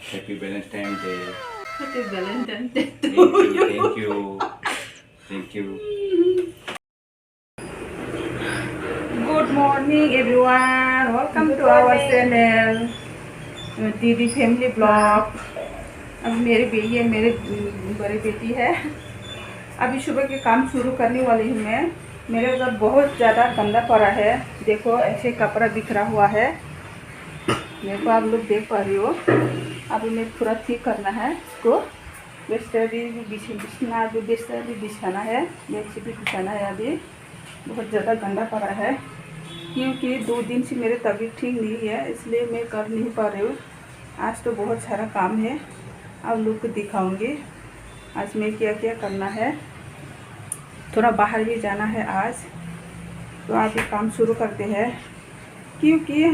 Happy Valentine day. Happy Valentine's Day to thank you. You thank you. Good morning everyone. Welcome to our channel दीदी family blog. अब मेरी बेटी है, मेरे बड़ी बेटी है। अभी सुबह के काम शुरू करने वाली हूँ मैं। मेरे घर बहुत ज़्यादा गंदा पड़ा है। देखो ऐसे कपड़ा बिखरा हुआ है, मेरे को आप लोग देख पा रही हो। अभी मैं पूरा ठीक करना है इसको। बिस्तर भी बिछना, अभी बिस्तर भी बिछाना है, बेडशीट भी बिछाना है। अभी बहुत ज़्यादा गंदा पड़ा है क्योंकि 2 दिन से मेरी तबीयत ठीक नहीं है, इसलिए मैं कर नहीं पा रही हूँ। आज तो बहुत सारा काम है, आप लोग को दिखाऊंगी आज मैं क्या क्या करना है। थोड़ा बाहर भी जाना है आज, तो आप ये काम शुरू करते हैं। क्योंकि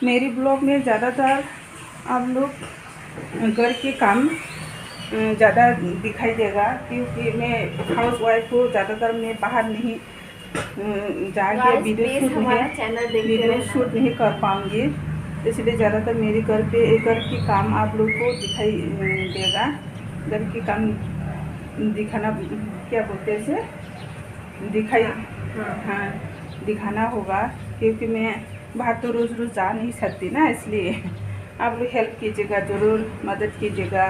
मेरी ब्लॉग में ज़्यादातर आप लोग घर के काम ज़्यादा दिखाई देगा, क्योंकि मैं हाउस वाइफ को ज़्यादातर मैं बाहर नहीं जाके वीडियो शूट नहीं कर पाऊँगी, इसलिए ज़्यादातर मेरे घर के काम आप लोग को दिखाई देगा। घर के काम दिखाना, क्या बोलते हैं इसे, दिखाई, हाँ दिखाना होगा। क्योंकि मैं बाहर तो रोज़ रोज़ जा नहीं सकती ना, इसलिए आप लोग हेल्प कीजिएगा, ज़रूर मदद कीजिएगा।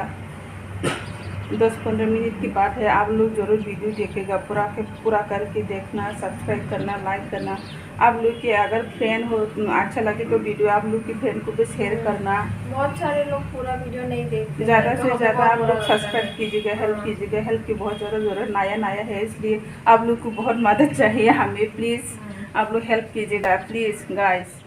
10-15 मिनट की बात है, आप लोग ज़रूर वीडियो देखेगा, पूरा करके देखना, सब्सक्राइब करना, लाइक करना। आप लोग के अगर फ्रेंड हो, अच्छा लगे तो वीडियो आप लोग के फ्रेंड को भी शेयर करना। बहुत सारे लोग पूरा वीडियो नहीं देखते, ज़्यादा से ज़्यादा आप लोग सब्सक्राइब कीजिएगा, हेल्प कीजिएगा। हेल्प की बहुत ज़्यादा ज़रूरत, नया है, इसलिए आप लोग को बहुत मदद चाहिए हमें। प्लीज़ आप लोग हेल्प कीजिएगा, please guys.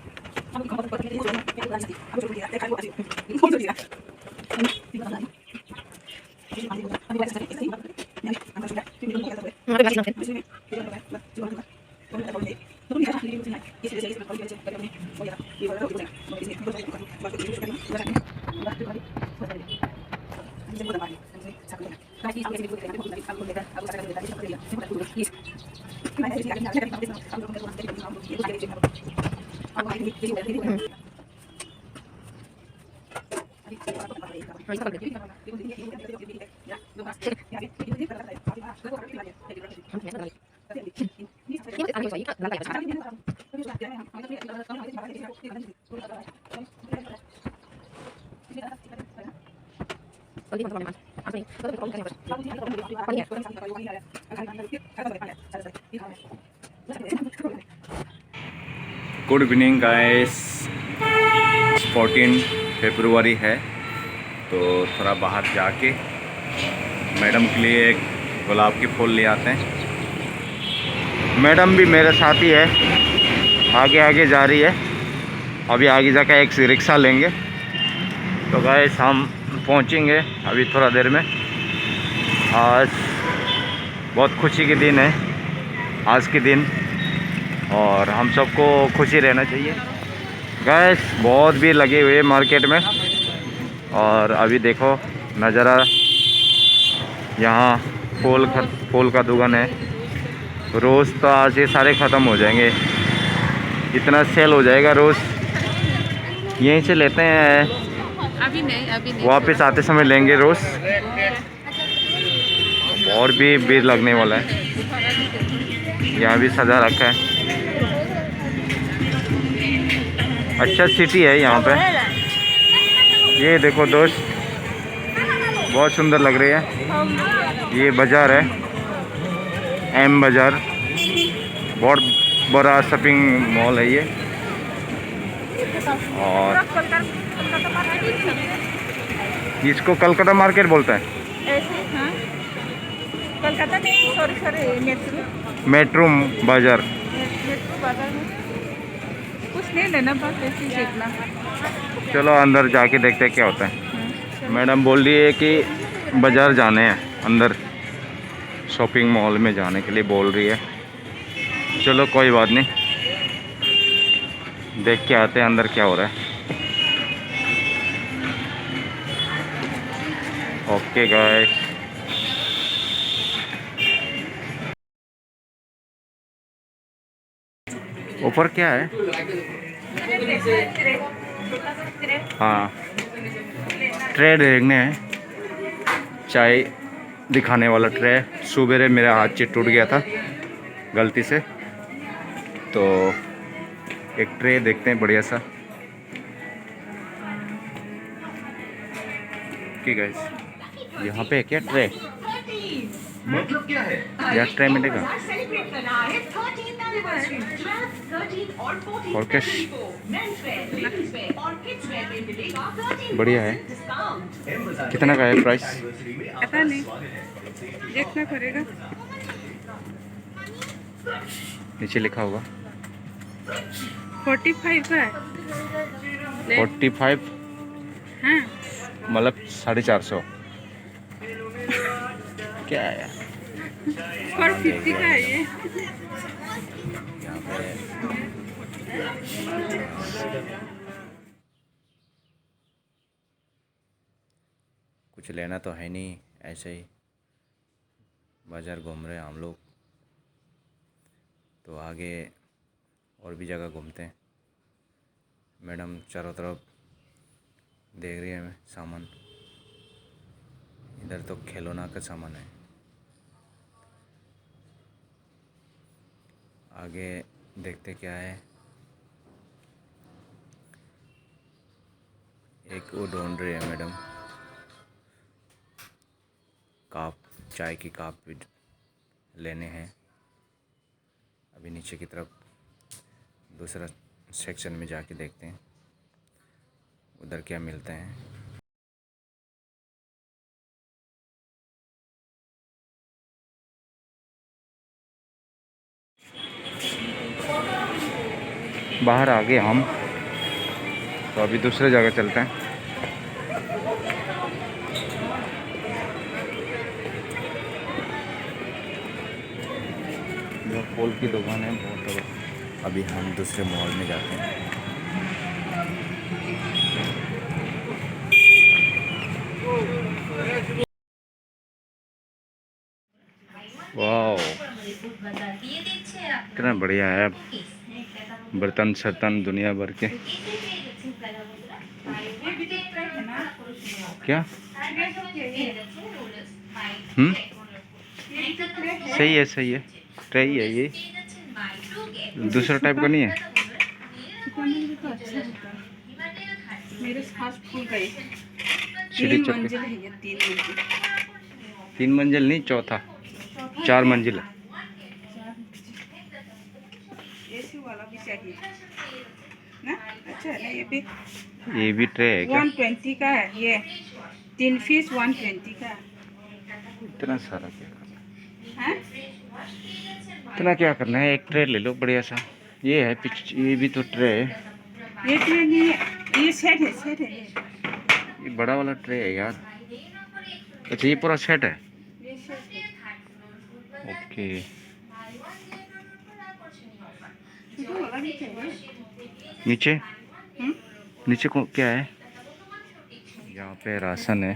Good evening guys. 14 फरवरी है, तो थोड़ा बाहर जाके मैडम के लिए एक गुलाब के फूल ले आते हैं। मैडम भी मेरे साथ ही है, आगे आगे जा रही है। अभी आगे जाकर एक रिक्शा लेंगे, तो गाइस हम पहुंचेंगे अभी थोड़ा देर में। आज बहुत खुशी के दिन है, आज के दिन, और हम सबको खुशी रहना चाहिए। गैस बहुत भीड़ लगे हुए मार्केट में, और अभी देखो नज़ारा, यहाँ फूल का दुकान है। रोज़ तो आज ये सारे ख़त्म हो जाएंगे, इतना सेल हो जाएगा रोज़। यहीं से लेते हैं, अभी नहीं वापस आते समय लेंगे रोज़। और भी भीड़ लगने वाला है, यहाँ भी सजा रखा है। अच्छा सिटी है यहाँ पे। ये देखो दोस्त, बहुत सुंदर लग रही है। ये बाज़ार है, एम बाज़ार, बहुत बड़ा शॉपिंग मॉल है ये। और इसको कलकत्ता मार्केट बोलता है। कलकत्ता नहीं, सॉरी मेट्रो बाज़ार। मेट्रो बाजार में कुछ नहीं लेना, बस ऐसे ही देखना। चलो अंदर जाके देखते हैं क्या होता है। मैडम बोल रही है कि बाज़ार जाने हैं, अंदर शॉपिंग मॉल में जाने के लिए बोल रही है। चलो कोई बात नहीं, देख के आते हैं अंदर क्या हो रहा है। Okay guys. ऊपर क्या है? हाँ ट्रे देखने हैं, चाय दिखाने वाला ट्रे। सुबह मेरा हाथ से टूट गया था गलती से, तो एक ट्रे देखते हैं बढ़िया सा। ठीक है, यहाँ पे है क्या ट्रे? मतलब क्या है? यार ट्रे मिलेगा सेलिब्रेट करना है 13th एनिवर्सरी 12, 13 और 14 और क्या? फरवरी को मेंस वेयर, लेडीज वेयर और किड्स वेयर में मिलेगा 13% बढ़िया है। डिस्काउंट। कितना का है प्राइस? पता नहीं, देखना पड़ेगा। नीचे लिखा होगा 45 का है। 45, हाँ, मतलब 450। क्या है यार? 450 का है ये। यहाँ पे कुछ लेना तो है नहीं, ऐसे ही बाज़ार घूम रहे हैं हम लोग। तो आगे और भी जगह घूमते हैं। मैडम चारों तरफ देख रही है हमें सामान। इधर तो खिलौना का सामान है। आगे देखते क्या है। एक वो ढूंढ रही है मैडम, कप, चाय की कप भी लेने हैं। अभी नीचे की तरफ दूसरा सेक्शन में जाके देखते हैं उधर क्या मिलते हैं। बाहर आ गए हम, तो अभी दूसरे जगह चलते हैं। जो फूल की दुकान है बहुत बड़ा। अभी हम दूसरे मॉल में जाते हैं। वाह, कितना बढ़िया है। बर्तन शर्तन दुनिया भर के। क्या? सही है, सही है, सही है। ये दूसरा टाइप का नहीं है। तो अच्छा होता है। मेरे सास फूल गई। सीढ़ी 3 चढ़ के। मंजिल है ये, 3 मंजिल। 3 मंजिल नहीं, चौथा 4 मंजिल है। एसी वाला भी चाहिए ना? अच्छा है ना ये भी? ये भी ट्रे है क्या? 120 का है ये। 3 पीस 120 का है। इतना सारा क्या करना हाँ? है? इतना क्या करना है? एक ट्रे ले लो बढ़िया सा। ये है ये भी तो ट्रे है। ये ट्रे नहीं है, ये सेट है, सेट है ये। ये बड़ा वाला ट्रे है यार। अच्छा, ये पूरा सेट है। ये सेट है। ओके, छोटा वाला भी चाहिए। नीचे हम्म? नीचे को क्या है? यहाँ पे राशन है,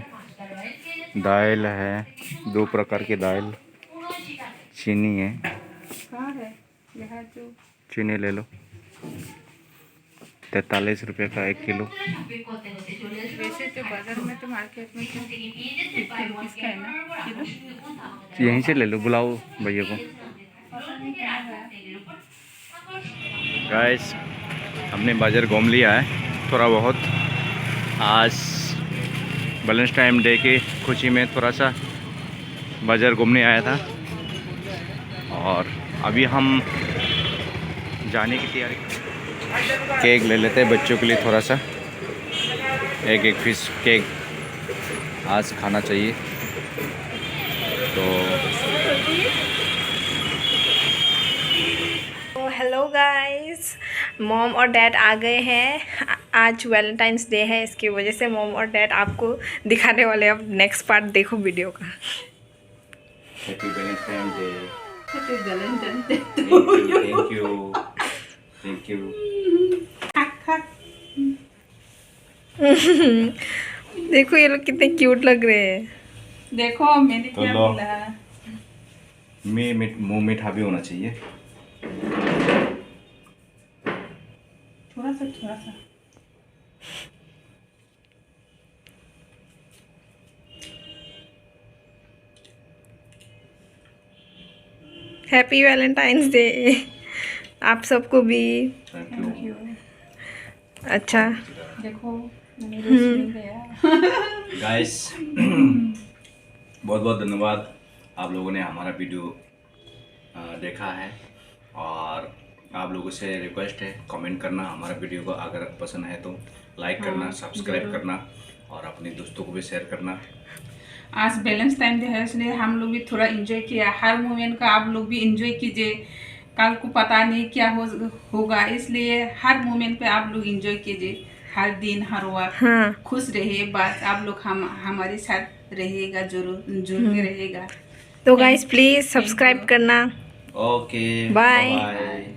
दाल है, 2 प्रकार की दाल, चीनी है। कहाँ है? यहाँ जो चीनी ले लो, 43 रुपये का 1 किलो। वैसे तो बाजार में तो मार्केट में 50 रुपीज़ का है ना किलो। यहीं से ले लो, बुलाओ भैया को। गाइस, हमने बाज़ार घूम लिया है थोड़ा बहुत। आज वैलेंटाइन डे की खुशी में थोड़ा सा बाज़ार घूमने आया था, और अभी हम जाने की तैयारी। केक ले लेते हैं बच्चों के लिए थोड़ा सा। एक पीस केक आज खाना चाहिए। तो हेलो गाइस, मॉम और डैड आ गए हैं। आज वैलेंटाइंस डे है, इसकी वजह से मॉम और डैड आपको दिखाने वाले। अब नेक्स्ट पार्ट देखो वीडियो का। Happy Valentine day. Happy Valentine's Day to thank you, thank you. देखो ये लोग कितने क्यूट लग रहे हैं। देखो मैंने तो क्या लो। बोला। मुँह मीठा भी होना चाहिए। थोड़ा सा हैप्पी वैलेंटाइंस डे आप सबको भी। Thank you. अच्छा देखो मैंने रोज मिल गया। गाइस बहुत बहुत धन्यवाद, आप लोगों ने हमारा वीडियो देखा है, और आप लोगों से रिक्वेस्ट है कमेंट करना हमारा वीडियो को, अगर पसंद है तो लाइक करना, सब्सक्राइब करना और अपने दोस्तों को भी शेयर करना। आज बैलेंस टाइम डे है, इसलिए हम लोग भी थोड़ा एंजॉय किया, हर मोमेंट का आप लोग भी एंजॉय कीजिए। कल को पता नहीं क्या होगा, इसलिए हर मोमेंट पे आप लोग एंजॉय कीजिए, हर दिन हर वक्त। हाँ खुश रहिए, बस आप लोग हमारे साथ रहिएगा, जरूर जुड़ के रहिएगा। तो गाइस प्लीज़ सब्सक्राइब करना। Okay bye. बाय।